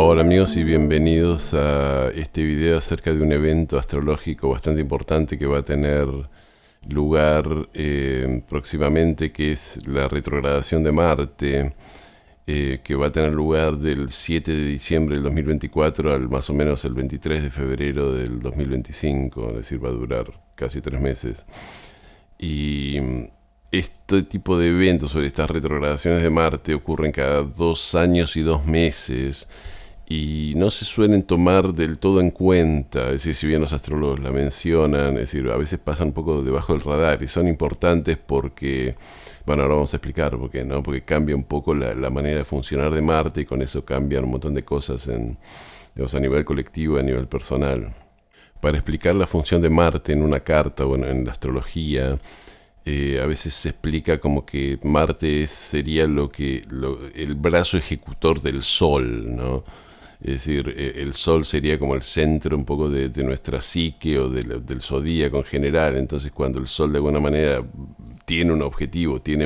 Hola amigos y bienvenidos a este video acerca de un evento astrológico bastante importante que va a tener lugar próximamente, que es la retrogradación de Marte, que va a tener lugar del 7 de diciembre del 2024 al más o menos el 23 de febrero del 2025, es decir, va a durar casi 3 meses. Y este tipo de eventos sobre estas retrogradaciones de Marte ocurren cada 2 años y 2 meses y no se suelen tomar del todo en cuenta. Es decir, si bien los astrólogos la mencionan, es decir, a veces pasan un poco debajo del radar y son importantes porque, bueno, ahora vamos a explicar por qué, ¿no? Porque cambia un poco la manera de funcionar de Marte y con eso cambian un montón de cosas digamos, a nivel colectivo y a nivel personal. Para explicar la función de Marte en una carta, bueno, en la astrología, a veces se explica como que Marte sería el brazo ejecutor del Sol, ¿no? Es decir, el Sol sería como el centro un poco de nuestra psique o del zodíaco en general. Entonces, cuando el Sol de alguna manera tiene un objetivo, tiene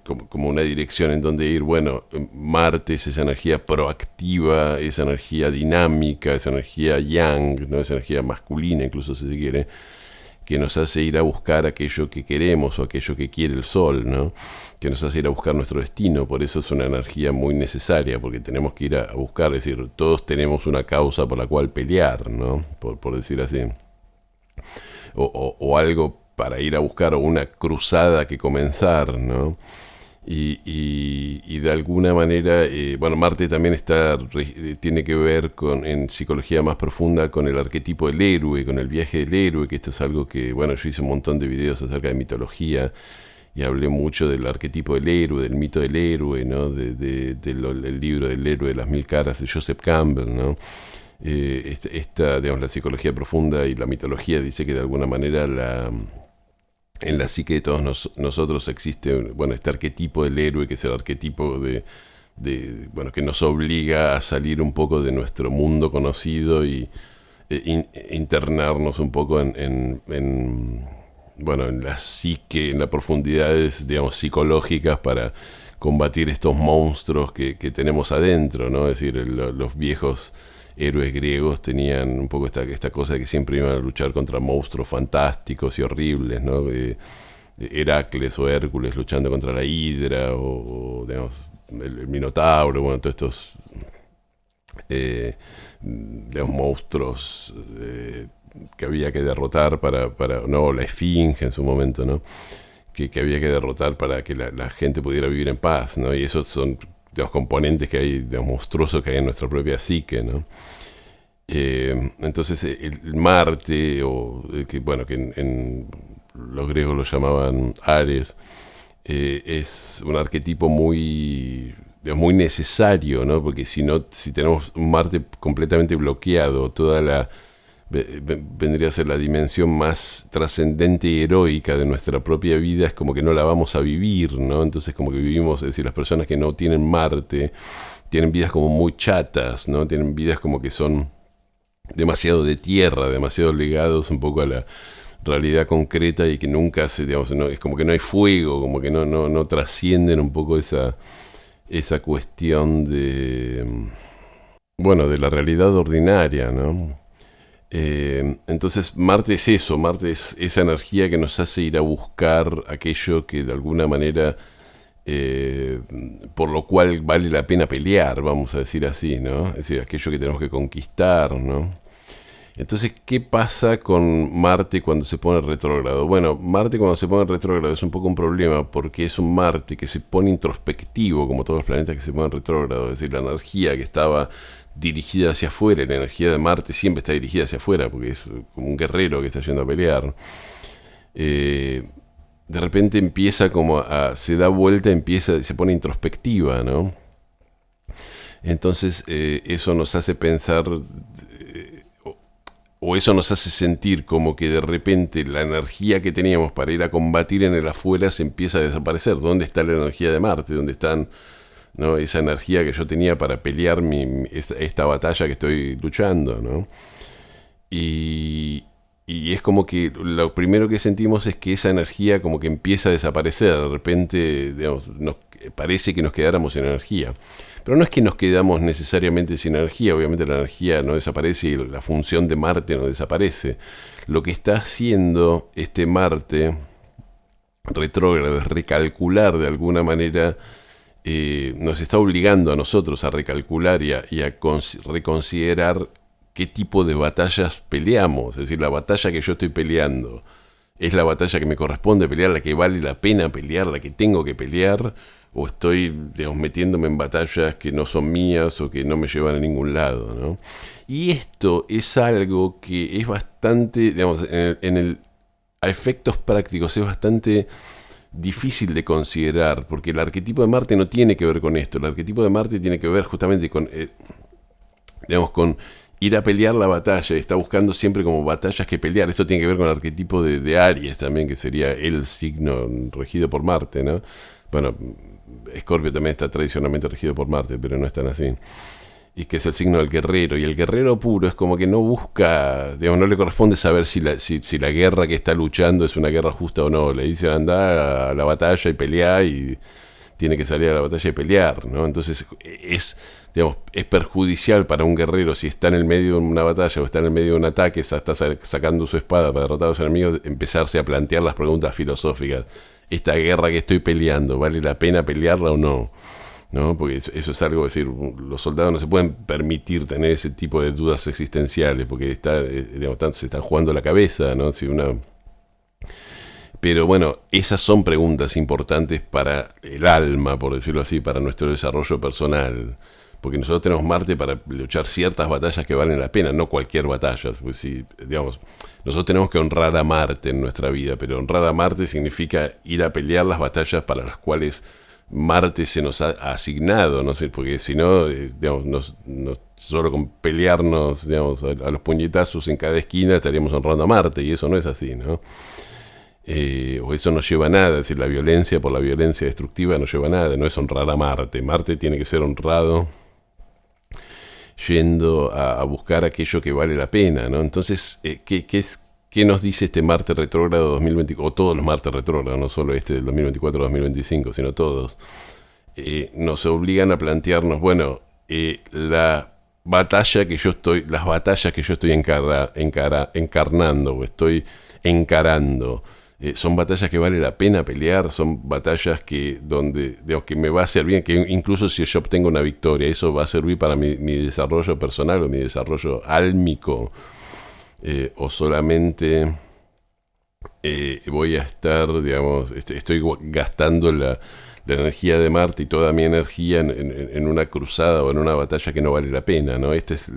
como una dirección en donde ir, bueno, Marte es esa energía proactiva, esa energía dinámica, esa energía yang, ¿no? Esa energía masculina, incluso si se quiere, que nos hace ir a buscar aquello que queremos o aquello que quiere el Sol, ¿no? Que nos hace ir a buscar nuestro destino. Por eso es una energía muy necesaria, porque tenemos que ir a buscar, es decir, todos tenemos una causa por la cual pelear, ¿no? Por decir así. O algo para ir a buscar, o una cruzada que comenzar, ¿no? Y de alguna manera, bueno, Marte también tiene que ver en psicología más profunda con el arquetipo del héroe, con el viaje del héroe, que esto es algo que, bueno, yo hice un montón de videos acerca de mitología y hablé mucho del arquetipo del héroe, del mito del héroe, ¿no? Del libro del héroe de las mil caras de Joseph Campbell, ¿no? Digamos, la psicología profunda y la mitología dice que de alguna manera en la psique de todos nosotros existe, bueno, este arquetipo del héroe, que es el arquetipo bueno, que nos obliga a salir un poco de nuestro mundo conocido y internarnos un poco bueno, en la psique, en las profundidades, digamos, psicológicas para combatir estos monstruos que tenemos adentro, ¿no? Es decir, los viejos héroes griegos tenían un poco esta cosa de que siempre iban a luchar contra monstruos fantásticos y horribles, ¿no? Heracles o Hércules luchando contra la Hidra o digamos, el Minotauro, bueno, todos estos digamos, monstruos que había que derrotar no, la Esfinge en su momento, ¿no? Que había que derrotar para que la gente pudiera vivir en paz, ¿no? Y esos son los componentes que hay, los monstruosos que hay en nuestra propia psique, ¿no? Entonces el Marte, bueno, que en los griegos lo llamaban Ares, es un arquetipo muy necesario, ¿no? Porque si tenemos un Marte completamente bloqueado, vendría a ser la dimensión más trascendente y heroica de nuestra propia vida, es como que no la vamos a vivir, ¿no? Entonces como que vivimos, es decir, las personas que no tienen Marte tienen vidas como muy chatas, ¿no? Tienen vidas como que son demasiado de tierra, demasiado ligados un poco a la realidad concreta y que nunca digamos, no, es como que no hay fuego, como que no trascienden un poco esa cuestión bueno, de la realidad ordinaria, ¿no? Entonces Marte es eso, Marte es esa energía que nos hace ir a buscar aquello que de alguna manera por lo cual vale la pena pelear, vamos a decir así, ¿no? Es decir, aquello que tenemos que conquistar, ¿no? Entonces, ¿qué pasa con Marte cuando se pone retrógrado? Bueno, Marte cuando se pone retrógrado es un poco un problema porque es un Marte que se pone introspectivo, como todos los planetas que se ponen retrógrado, es decir, la energía que estaba dirigida hacia afuera, la energía de Marte siempre está dirigida hacia afuera porque es como un guerrero que está yendo a pelear. De repente empieza se da vuelta, se pone introspectiva, ¿no? Entonces eso nos hace pensar, o eso nos hace sentir como que de repente la energía que teníamos para ir a combatir en el afuera se empieza a desaparecer. ¿Dónde está la energía de Marte? ¿Dónde están, ¿no? Esa energía que yo tenía para pelear esta batalla que estoy luchando, ¿no? Y es como que lo primero que sentimos es que esa energía como que empieza a desaparecer. De repente, digamos, parece que nos quedáramos sin energía. Pero no es que nos quedamos necesariamente sin energía, obviamente la energía no desaparece y la función de Marte no desaparece. Lo que está haciendo este Marte retrógrado es recalcular de alguna manera, nos está obligando a nosotros a recalcular reconsiderar qué tipo de batallas peleamos. Es decir, la batalla que yo estoy peleando es la batalla que me corresponde pelear, la que vale la pena pelear, la que tengo que pelear, o estoy, digamos, metiéndome en batallas que no son mías o que no me llevan a ningún lado, ¿no? Y esto es algo que es bastante, digamos, a efectos prácticos es bastante difícil de considerar, porque el arquetipo de Marte no tiene que ver con esto. El arquetipo de Marte tiene que ver justamente con, digamos, con ir a pelear la batalla. Está buscando siempre como batallas que pelear. Esto tiene que ver con el arquetipo de Aries también, que sería el signo regido por Marte, ¿no? Bueno, Escorpio también está tradicionalmente regido por Marte, pero no es tan así. Y que es el signo del guerrero. Y el guerrero puro es como que no busca, digamos, no le corresponde saber si la guerra que está luchando es una guerra justa o no. Le dicen anda a la batalla y pelear, y tiene que salir a la batalla y pelear, ¿no? Entonces digamos, es perjudicial para un guerrero si está en el medio de una batalla o está en el medio de un ataque, está sacando su espada para derrotar a los enemigos, empezarse a plantear las preguntas filosóficas. Esta guerra que estoy peleando, ¿vale la pena pelearla o no? ¿No? Porque eso es algo, es decir, los soldados no se pueden permitir tener ese tipo de dudas existenciales, porque digamos, se están jugando la cabeza, ¿no? Pero bueno, esas son preguntas importantes para el alma, por decirlo así, para nuestro desarrollo personal. Porque nosotros tenemos Marte para luchar ciertas batallas que valen la pena, no cualquier batalla. Pues sí, digamos, nosotros tenemos que honrar a Marte en nuestra vida, pero honrar a Marte significa ir a pelear las batallas para las cuales Marte se nos ha asignado, no sé, porque si no, digamos, solo con pelearnos, digamos, a los puñetazos en cada esquina estaríamos honrando a Marte, y eso no es así, ¿no? O eso no lleva a nada, es decir, la violencia por la violencia destructiva no lleva a nada, no es honrar a Marte. Marte tiene que ser honrado yendo a buscar aquello que vale la pena, ¿no? Entonces, ¿qué nos dice este Marte retrógrado 2024? O todos los Marte retrógrados, no solo este del 2024-2025, sino todos. Nos obligan a plantearnos, bueno, las batallas que yo estoy encarnando o estoy encarando, son batallas que vale la pena pelear, son batallas que me va a servir, que incluso si yo obtengo una victoria, eso va a servir para mi desarrollo personal o mi desarrollo álmico, o solamente voy a estar, digamos, estoy gastando la energía de Marte y toda mi energía en una cruzada o en una batalla que no vale la pena, ¿no? Esta es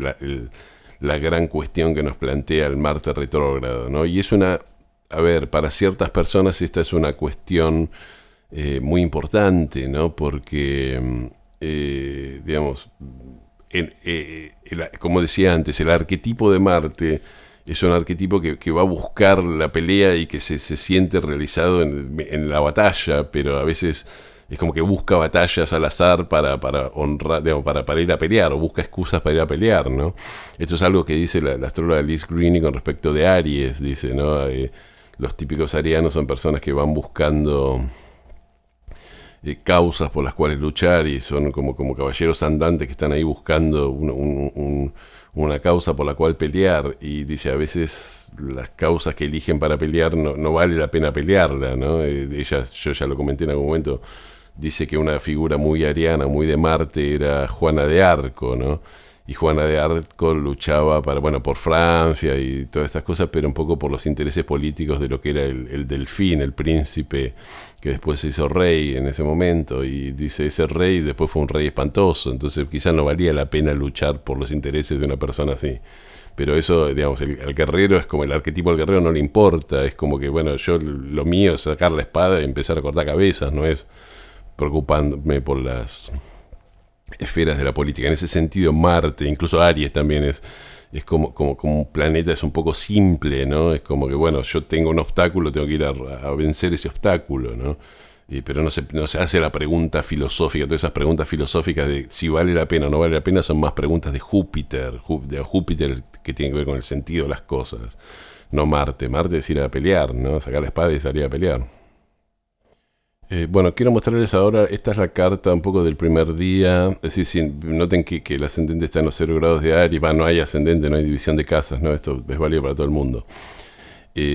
la gran cuestión que nos plantea el Marte retrógrado, ¿no? Y es para ciertas personas esta es una cuestión muy importante, ¿no? Porque, digamos, como decía antes, el arquetipo de Marte es un arquetipo que va a buscar la pelea y que se siente realizado en la batalla, pero a veces es como que busca batallas al azar para honrar, digamos, para ir a pelear, o busca excusas para ir a pelear, ¿no? Esto es algo que dice la astróloga Liz Greene con respecto de Aries, dice, ¿no? Los típicos arianos son personas que van buscando causas por las cuales luchar, y son como caballeros andantes que están ahí buscando una causa por la cual pelear, y dice, a veces las causas que eligen para pelear no vale la pena pelearla, ¿no? Yo ya lo comenté en algún momento, dice que una figura muy ariana, muy de Marte, era Juana de Arco, ¿no? Y Juana de Arco luchaba por Francia y todas estas cosas, pero un poco por los intereses políticos de lo que era el delfín, el príncipe, que después se hizo rey en ese momento, y dice, ese rey después fue un rey espantoso, entonces quizás no valía la pena luchar por los intereses de una persona así. Pero eso, digamos, el guerrero es como el arquetipo del guerrero, no le importa, es como que, bueno, lo mío es sacar la espada y empezar a cortar cabezas, no es preocupándome por las esferas de la política. En ese sentido, Marte, incluso Aries también es como un planeta, es un poco simple, ¿no? Es como que, bueno, yo tengo un obstáculo, tengo que ir a vencer ese obstáculo, ¿no? Pero no se hace la pregunta filosófica. Todas esas preguntas filosóficas de si vale la pena o no vale la pena son más preguntas de Júpiter, que tienen que ver con el sentido de las cosas, no Marte. Marte es ir a pelear, ¿no? Sacar la espada y salir a pelear. Bueno, quiero mostrarles ahora, esta es la carta un poco del primer día, es decir, noten que el ascendente está en los 0 grados de Aries, no hay ascendente, no hay división de casas, ¿no? Esto es válido para todo el mundo.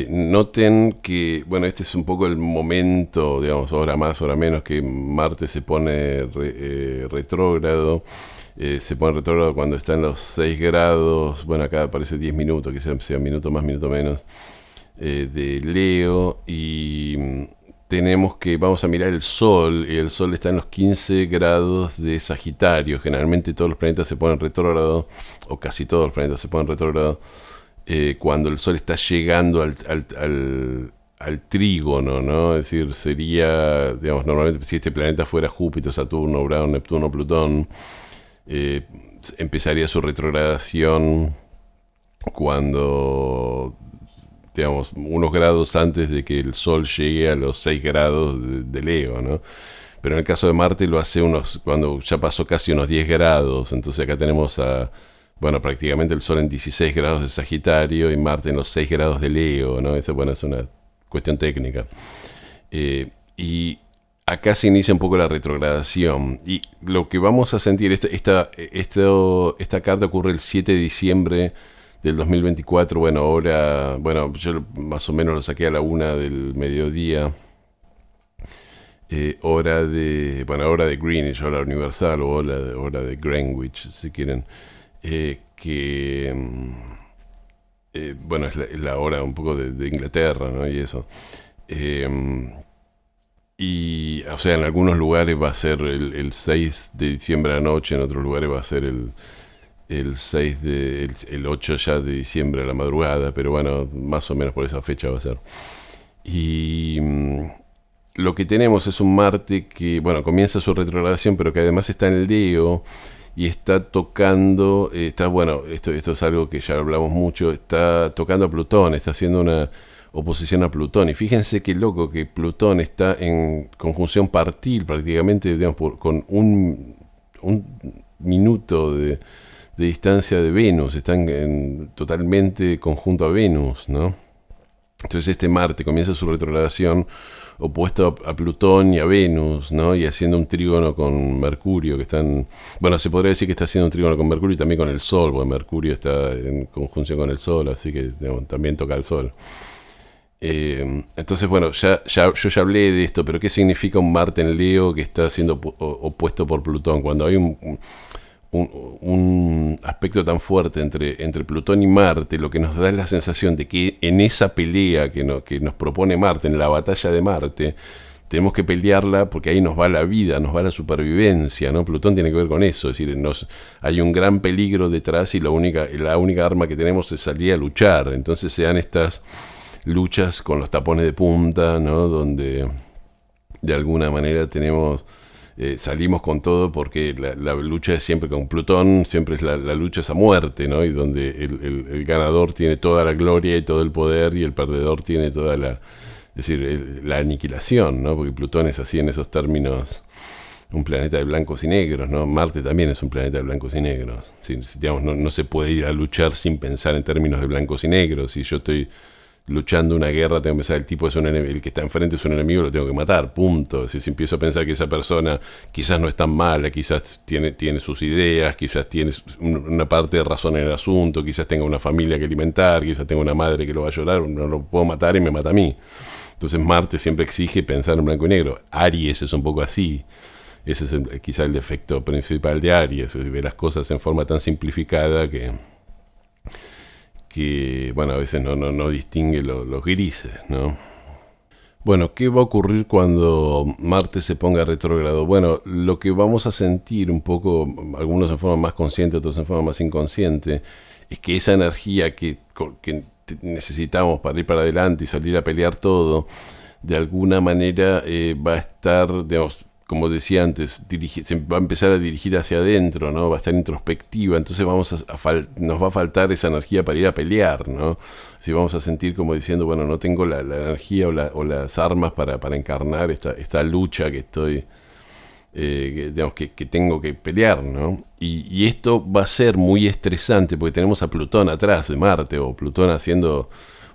Noten que, bueno, este es un poco el momento, digamos, hora más, hora menos, que Marte se pone retrógrado. Se pone retrógrado cuando está en los 6 grados, bueno, acá aparece 10 minutos, quizás sea minuto más, minuto menos, de Leo. Y tenemos que, vamos a mirar el Sol, y el Sol está en los 15 grados de Sagitario. Generalmente todos los planetas se ponen retrógrado, o casi todos los planetas se ponen retrógrado, cuando el Sol está llegando al trígono, ¿no? Es decir, sería, digamos, normalmente si este planeta fuera Júpiter, Saturno, Urano, Neptuno, Plutón, eh, empezaría su retrogradación cuando, digamos, unos grados antes de que el Sol llegue a los 6 grados de Leo, ¿no? Pero en el caso de Marte lo hace cuando ya pasó casi unos 10 grados, entonces acá tenemos bueno, prácticamente el Sol en 16 grados de Sagitario y Marte en los 6 grados de Leo, ¿no? Eso, bueno, es una cuestión técnica. Y acá se inicia un poco la retrogradación. Y lo que vamos a sentir, esta carta ocurre el 7 de diciembre del 2024. Bueno, ahora, bueno, yo más o menos lo saqué a la 1 del mediodía. Hora de Greenwich, hora universal, o hora de Greenwich, si quieren. Bueno, es la hora un poco de Inglaterra, ¿no? Y eso. Y, o sea, en algunos lugares va a ser el 6 de diciembre a la noche, en otros lugares va a ser el 8 ya de diciembre a la madrugada, pero bueno, más o menos por esa fecha va a ser. Y lo que tenemos es un Marte que, bueno, comienza su retrogradación, pero que además está en Leo y está tocando, bueno, esto es algo que ya hablamos mucho, está tocando a Plutón, está haciendo una oposición a Plutón. Y fíjense qué loco que Plutón está en conjunción partil prácticamente, digamos, con un minuto de distancia de Venus, están totalmente conjunto a Venus, ¿no? Entonces este Marte comienza su retrogradación opuesto a Plutón y a Venus, ¿no? Y haciendo un trígono con Mercurio, que están... Bueno, se podría decir que está haciendo un trígono con Mercurio y también con el Sol, porque Mercurio está en conjunción con el Sol, así que, digamos, también toca el Sol. Entonces, bueno, yo ya hablé de esto, pero ¿qué significa un Marte en Leo que está siendo opuesto por Plutón? Cuando hay un aspecto tan fuerte entre Plutón y Marte, lo que nos da es la sensación de que en esa pelea que nos propone Marte, en la batalla de Marte, tenemos que pelearla porque ahí nos va la vida, nos va la supervivencia, ¿no? Plutón tiene que ver con eso, es decir, hay un gran peligro detrás y la única arma que tenemos es salir a luchar. Entonces se dan estas luchas con los tapones de punta, ¿no? Donde de alguna manera salimos con todo, porque la lucha es siempre con Plutón, siempre es la lucha es a muerte, ¿no? Y donde el ganador tiene toda la gloria y todo el poder, y el perdedor tiene toda la aniquilación, ¿no? Porque Plutón es así en esos términos, un planeta de blancos y negros, ¿no? Marte también es un planeta de blancos y negros. Digamos, no se puede ir a luchar sin pensar en términos de blancos y negros. Si yo estoy luchando una guerra, tengo que pensar el tipo es el que está enfrente es un enemigo, lo tengo que matar, punto. Si empiezo a pensar que esa persona quizás no es tan mala, quizás tiene sus ideas, quizás tiene una parte de razón en el asunto, quizás tenga una familia que alimentar, quizás tenga una madre que lo va a llorar, no lo puedo matar y me mata a mí. Entonces Marte siempre exige pensar en blanco y negro. Aries es un poco así. Ese es quizá el defecto principal de Aries, ve las cosas en forma tan simplificada que bueno, a veces no distingue los grises, ¿no? Bueno, ¿qué va a ocurrir cuando Marte se ponga retrógrado? Bueno, lo que vamos a sentir un poco, algunos en forma más consciente, otros en forma más inconsciente, es que esa energía que necesitamos para ir para adelante y salir a pelear todo, de alguna manera va a estar, digamos, como decía antes, se va a empezar a dirigir hacia adentro, ¿no? Va a estar introspectiva, entonces nos va a faltar esa energía para ir a pelear, ¿no? Si vamos a sentir como diciendo, bueno, no tengo la energía o las armas para encarnar esta lucha que estoy, digamos, que tengo que pelear, ¿no? Y esto va a ser muy estresante porque tenemos a Plutón atrás de Marte, o Plutón haciendo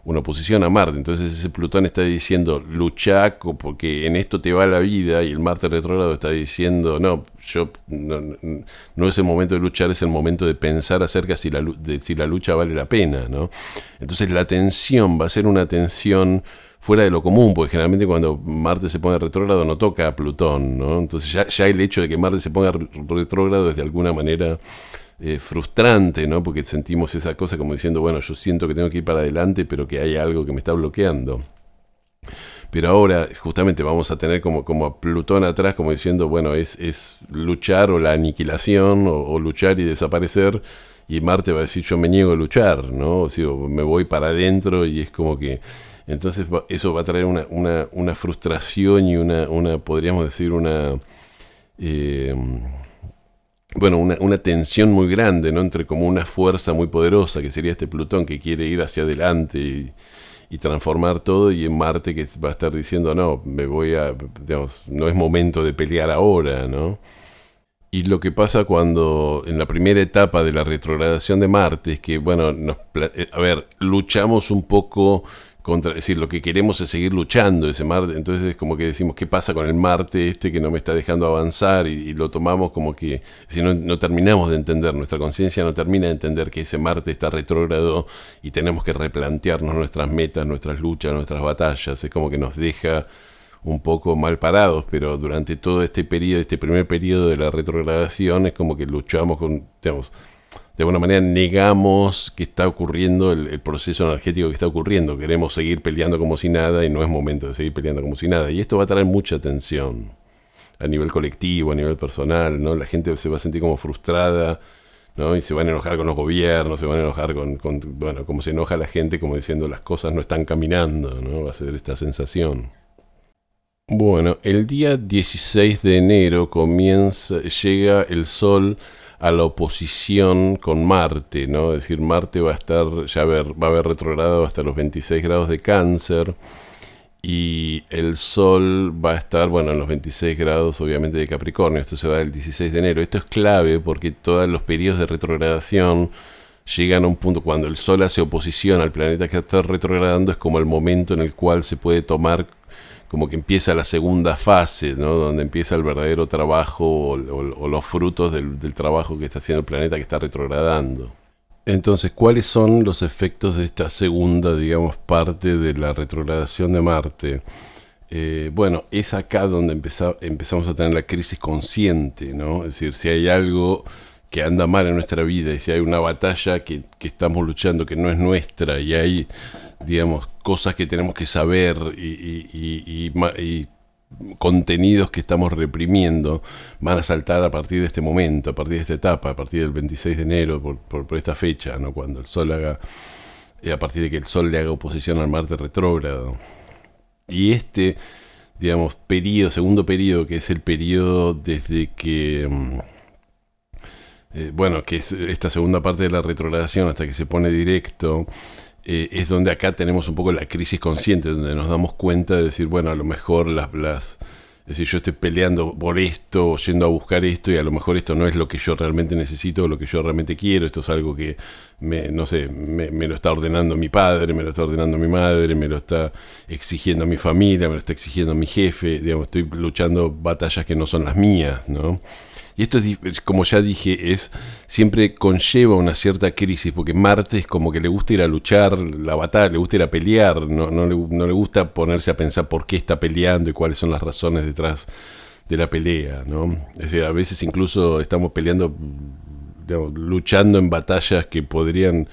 una oposición a Marte. Entonces ese Plutón está diciendo, luchá porque en esto te va la vida, y el Marte retrógrado está diciendo, no es el momento de luchar, es el momento de pensar acerca de si la lucha vale la pena, ¿no? Entonces la tensión va a ser una tensión fuera de lo común, porque generalmente cuando Marte se pone retrógrado no toca a Plutón, ¿no? Entonces ya el hecho de que Marte se ponga retrógrado es de alguna manera frustrante, ¿no? Porque sentimos esa cosa como diciendo, bueno, yo siento que tengo que ir para adelante, pero que hay algo que me está bloqueando. Pero ahora justamente vamos a tener como a Plutón atrás, como diciendo, bueno, es luchar o la aniquilación, o luchar y desaparecer, y Marte va a decir, yo me niego a luchar, ¿no? O sea, me voy para adentro, y es como que... Entonces eso va a traer una frustración y podríamos decir, una tensión muy grande, ¿no? Entre como una fuerza muy poderosa, que sería este Plutón que quiere ir hacia adelante y transformar todo, y en Marte que va a estar diciendo, no, no es momento de pelear ahora, ¿no? Y lo que pasa cuando en la primera etapa de la retrogradación de Marte es que, bueno, luchamos un poco contra, es decir, lo que queremos es seguir luchando ese Marte. Entonces es como que decimos, ¿qué pasa con el Marte que no me está dejando avanzar? Y lo tomamos como que, si no terminamos de entender, nuestra conciencia no termina de entender que ese Marte está retrógrado y tenemos que replantearnos nuestras metas, nuestras luchas, nuestras batallas. Es como que nos deja un poco mal parados, pero durante todo este primer periodo de la retrogradación, es como que luchamos de alguna manera negamos que está ocurriendo el proceso energético que está ocurriendo. Queremos seguir peleando como si nada, y no es momento de seguir peleando como si nada. Y esto va a traer mucha tensión a nivel colectivo, a nivel personal, ¿no? La gente se va a sentir como frustrada, ¿no? Y se van a enojar con los gobiernos, se van a enojar como se enoja la gente, como diciendo las cosas no están caminando, ¿no? Va a ser esta sensación. Bueno, el día 16 de enero llega el Sol a la oposición con Marte, ¿no? Es decir, Marte va a haber retrogradado hasta los 26 grados de Cáncer, y el Sol va a estar, en los 26 grados obviamente de Capricornio. Esto se va del 16 de enero. Esto es clave porque todos los periodos de retrogradación llegan a un punto, cuando el Sol hace oposición al planeta que está retrogradando, es como el momento en el cual se puede tomar, como que empieza la segunda fase, ¿no? Donde empieza el verdadero trabajo o los frutos del trabajo que está haciendo el planeta que está retrogradando. Entonces, ¿cuáles son los efectos de esta segunda, parte de la retrogradación de Marte? Es acá donde empezamos a tener la crisis consciente, ¿no? Es decir, si hay algo que anda mal en nuestra vida, y si hay una batalla que estamos luchando que no es nuestra, y hay, cosas que tenemos que saber y contenidos que estamos reprimiendo, van a saltar a partir de este momento, a partir de esta etapa, a partir del 26 de enero, por esta fecha, ¿no? Cuando el Sol a partir de que el Sol le haga oposición al Marte retrógrado. Y segundo periodo, que es el periodo desde que... que es esta segunda parte de la retrogradación hasta que se pone directo, es donde acá tenemos un poco la crisis consciente, donde nos damos cuenta de decir, a lo mejor es decir, yo estoy peleando por esto, o yendo a buscar esto, y a lo mejor esto no es lo que yo realmente necesito, o lo que yo realmente quiero. Esto es algo que me lo está ordenando mi padre, me lo está ordenando mi madre, me lo está exigiendo mi familia, me lo está exigiendo mi jefe. Estoy luchando batallas que no son las mías, ¿no? Y esto, como ya dije, siempre conlleva una cierta crisis, porque Marte es como que le gusta ir a luchar la batalla, le gusta ir a pelear, no le gusta ponerse a pensar por qué está peleando y cuáles son las razones detrás de la pelea, ¿no? Es decir, a veces incluso estamos peleando, luchando en batallas que podrían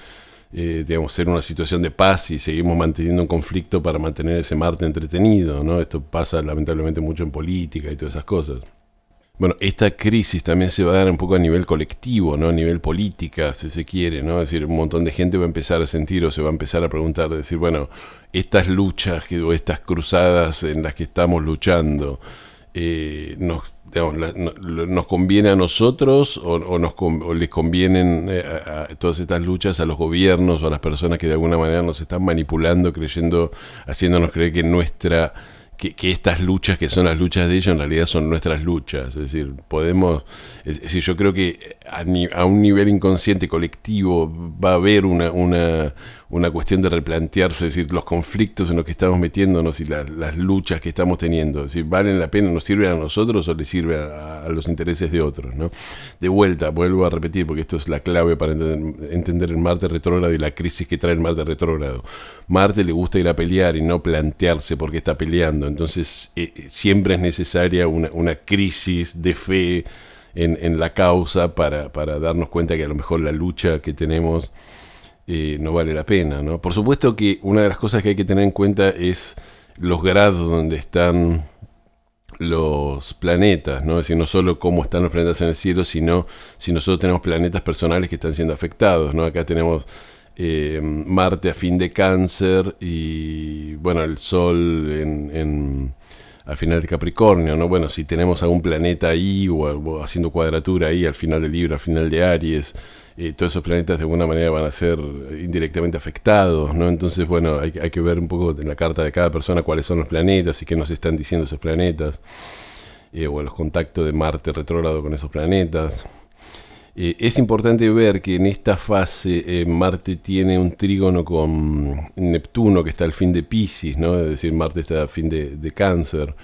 ser una situación de paz, y seguimos manteniendo un conflicto para mantener ese Marte entretenido, ¿no? Esto pasa lamentablemente mucho en política y todas esas cosas. Esta crisis también se va a dar un poco a nivel colectivo, ¿no? A nivel política, si se quiere, ¿no? Es decir, un montón de gente va a empezar a sentir, o se va a empezar a preguntar, decir, estas luchas o estas cruzadas en las que estamos luchando, ¿nos conviene a nosotros, o les convienen a todas estas luchas a los gobiernos o a las personas que de alguna manera nos están manipulando, haciéndonos creer que estas luchas, que son las luchas de ellos, en realidad son nuestras luchas? Es decir, yo creo que a un nivel inconsciente colectivo va a haber una una cuestión de replantearse, es decir, los conflictos en los que estamos metiéndonos y las luchas que estamos teniendo. Es decir, ¿valen la pena? ¿Nos sirven a nosotros o les sirve a los intereses de otros, ¿no? De vuelta, vuelvo a repetir, porque esto es la clave para entender el Marte retrógrado y la crisis que trae el Marte retrógrado. Marte le gusta ir a pelear y no plantearse por qué está peleando. Entonces, siempre es necesaria una crisis de fe en la causa para darnos cuenta que a lo mejor la lucha que tenemos no vale la pena, ¿no? Por supuesto que una de las cosas que hay que tener en cuenta es los grados donde están los planetas, ¿no? Es decir, no solo cómo están los planetas en el cielo, sino si nosotros tenemos planetas personales que están siendo afectados, ¿no? Acá tenemos Marte a fin de Cáncer y, bueno, el Sol al final de Capricornio, ¿no? Bueno, si tenemos algún planeta ahí o haciendo cuadratura ahí al final de Libra, al final de Aries, todos esos planetas de alguna manera van a ser indirectamente afectados, ¿no? Entonces, bueno, hay que ver un poco en la carta de cada persona cuáles son los planetas y qué nos están diciendo esos planetas, o los contactos de Marte retrógrado con esos planetas. Es importante ver que en esta fase Marte tiene un trígono con Neptuno que está al fin de Piscis, ¿no? Es decir, Marte está a fin de Cáncer,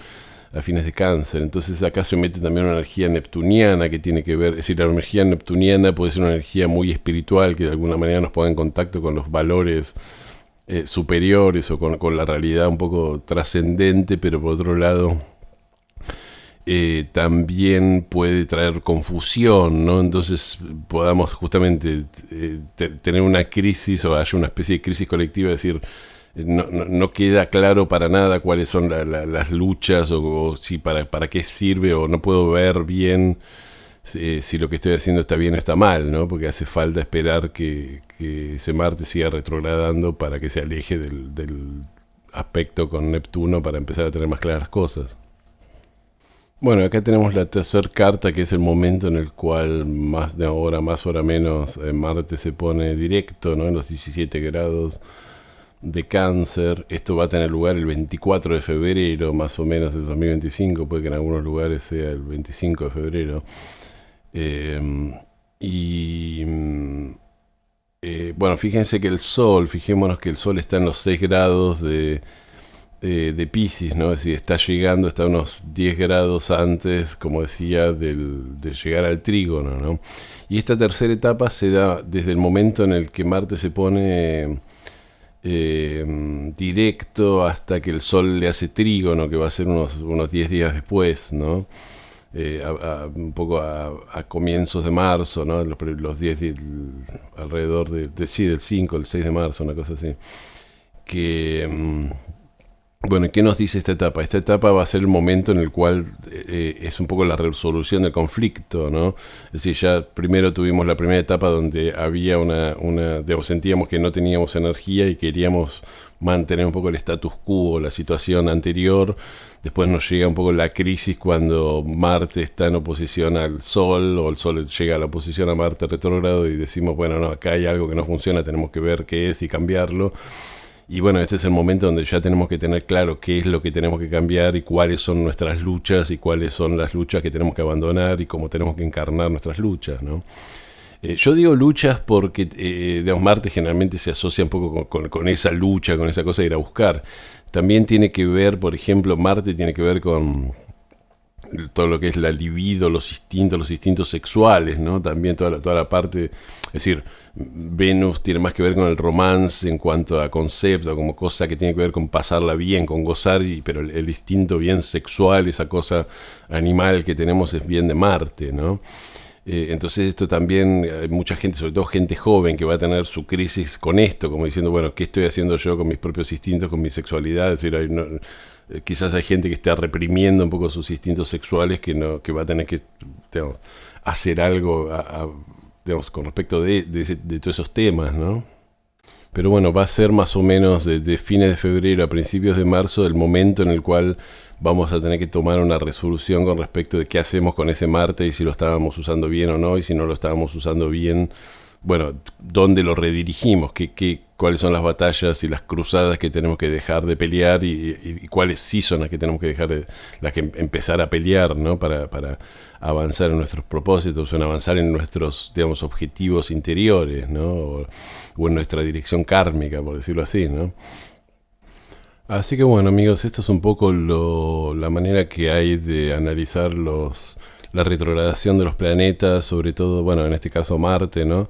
a fines de Cáncer. Entonces acá se mete también una energía neptuniana que tiene que ver, es decir, la energía neptuniana puede ser una energía muy espiritual que de alguna manera nos ponga en contacto con los valores superiores o con la realidad un poco trascendente, pero por otro lado también puede traer confusión, ¿no? Entonces podamos justamente tener una crisis o haya una especie de crisis colectiva, es decir, no queda claro para nada cuáles son las luchas o si para qué sirve, o no puedo ver bien si lo que estoy haciendo está bien o está mal, ¿no? Porque hace falta esperar que ese Marte siga retrogradando para que se aleje del aspecto con Neptuno para empezar a tener más claras cosas. Bueno, acá tenemos la tercera carta, que es el momento en el cual más hora menos, Marte se pone directo, ¿no? En los 17 grados de Cáncer. Esto va a tener lugar el 24 de febrero, más o menos, del 2025. Puede que en algunos lugares sea el 25 de febrero. Bueno, fíjense que fijémonos que el Sol está en los 6 grados de Piscis, ¿no? Es decir, está unos 10 grados antes, como decía, de llegar al trígono, ¿no? Y esta tercera etapa se da desde el momento en el que Marte se pone directo hasta que el Sol le hace trígono, que va a ser unos 10 días después, ¿no? Un poco a comienzos de marzo, ¿no? Los 10 alrededor del 5, el 6 de marzo, una cosa así. Bueno, ¿qué nos dice esta etapa? Esta etapa va a ser el momento en el cual es un poco la resolución del conflicto, ¿no? Es decir, ya primero tuvimos la primera etapa donde había sentíamos que no teníamos energía y queríamos mantener un poco el status quo, la situación anterior. Después nos llega un poco la crisis cuando Marte está en oposición al Sol, o el Sol llega a la oposición a Marte retrógrado, y decimos, bueno, no, acá hay algo que no funciona, tenemos que ver qué es y cambiarlo. Y bueno, este es el momento donde ya tenemos que tener claro qué es lo que tenemos que cambiar y cuáles son nuestras luchas y cuáles son las luchas que tenemos que abandonar y cómo tenemos que encarnar nuestras luchas, ¿no? Yo digo luchas porque, digamos, Marte generalmente se asocia un poco con esa lucha, con esa cosa de ir a buscar. También tiene que ver, por ejemplo, Marte tiene que ver con todo lo que es la libido, los instintos sexuales, ¿no? También toda la parte, es decir, Venus tiene más que ver con el romance en cuanto a concepto, como cosa que tiene que ver con pasarla bien, con gozar, pero el instinto bien sexual, esa cosa animal que tenemos, es bien de Marte, ¿no? Entonces esto también, hay mucha gente, sobre todo gente joven, que va a tener su crisis con esto, como diciendo, bueno, ¿qué estoy haciendo yo con mis propios instintos, con mi sexualidad? Es decir, quizás hay gente que está reprimiendo un poco sus instintos sexuales, que va a tener que, digamos, hacer algo digamos, con respecto de todos esos temas, ¿no? Pero bueno, va a ser más o menos de fines de febrero a principios de marzo el momento en el cual vamos a tener que tomar una resolución con respecto de qué hacemos con ese Marte y si lo estábamos usando bien o no, y si no lo estábamos usando bien, bueno, dónde lo redirigimos, cuáles son las batallas y las cruzadas que tenemos que dejar de pelear y cuáles sí son las que tenemos que dejar las que empezar a pelear, ¿no? Para avanzar en nuestros propósitos, o en avanzar en nuestros, digamos, objetivos interiores, ¿no? O en nuestra dirección kármica, por decirlo así, ¿no? Así que bueno, amigos, esto es un poco la manera que hay de analizar la retrogradación de los planetas, sobre todo, bueno, en este caso Marte, ¿no?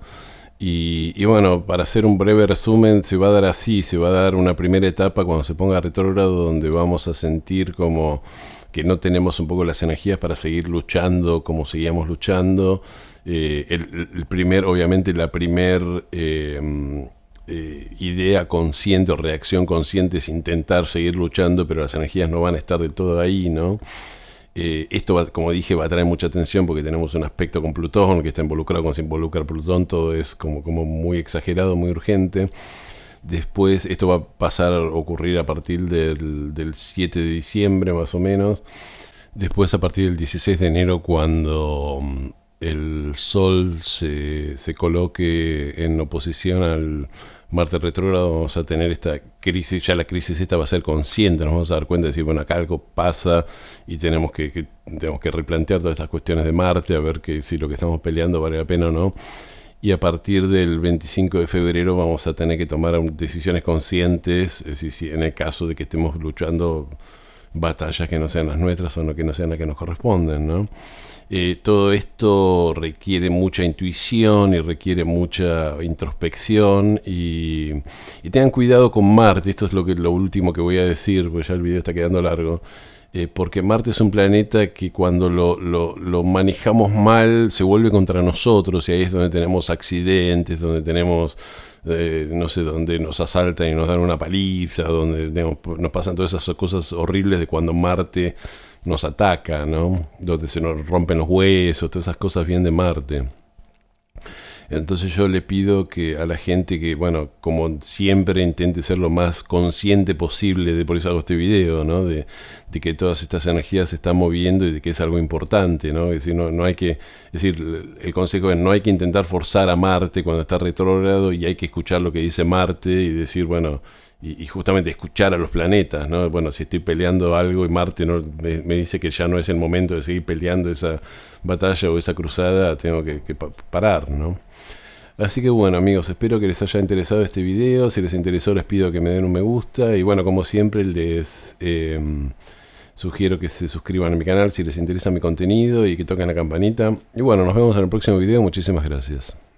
Y bueno, para hacer un breve resumen, se va a dar así, se va a dar una primera etapa cuando se ponga retrógrado, donde vamos a sentir como que no tenemos un poco las energías para seguir luchando como seguíamos luchando. Obviamente la primer idea consciente o reacción consciente es intentar seguir luchando, pero las energías no van a estar del todo ahí, ¿no? Esto, como dije, va a traer mucha atención porque tenemos un aspecto con Plutón que está involucrado. Cuando se involucra Plutón, todo es como muy exagerado, muy urgente. Después, esto va a pasar a ocurrir a partir del 7 de diciembre, más o menos. Después, a partir del 16 de enero, cuando el Sol se coloque en oposición al Marte retrógrado, vamos a tener esta crisis. Ya la crisis esta va a ser consciente, nos vamos a dar cuenta de decir, bueno, acá algo pasa y tenemos que replantear todas estas cuestiones de Marte, a ver si lo que estamos peleando vale la pena o no. Y a partir del 25 de febrero vamos a tener que tomar decisiones conscientes, es decir, en el caso de que estemos luchando batallas que no sean las nuestras o no, que no sean las que nos corresponden, ¿no? Todo esto requiere mucha intuición y requiere mucha introspección y tengan cuidado con Marte. Esto es lo último que voy a decir, porque ya el video está quedando largo. Porque Marte es un planeta que cuando lo manejamos mal se vuelve contra nosotros, y ahí es donde tenemos accidentes, donde tenemos, no sé, donde nos asaltan y nos dan una paliza, donde nos pasan todas esas cosas horribles de cuando Marte nos ataca, ¿no? Donde se nos rompen los huesos, todas esas cosas vienen de Marte. Entonces yo le pido que a la gente que, bueno, como siempre, intente ser lo más consciente posible, por eso hago este video, ¿no? De que todas estas energías se están moviendo y de que es algo importante, ¿no? Es decir, no hay que, es decir, el consejo es no hay que intentar forzar a Marte cuando está retrógrado, y hay que escuchar lo que dice Marte y decir, bueno, y justamente escuchar a los planetas, ¿no? Bueno, si estoy peleando algo y Marte me dice que ya no es el momento de seguir peleando esa batalla o esa cruzada, tengo que parar, ¿no? Así que bueno, amigos, espero que les haya interesado este video. Si les interesó, les pido que me den un me gusta. Y bueno, como siempre, les sugiero que se suscriban a mi canal si les interesa mi contenido y que toquen la campanita. Y bueno, nos vemos en el próximo video. Muchísimas gracias.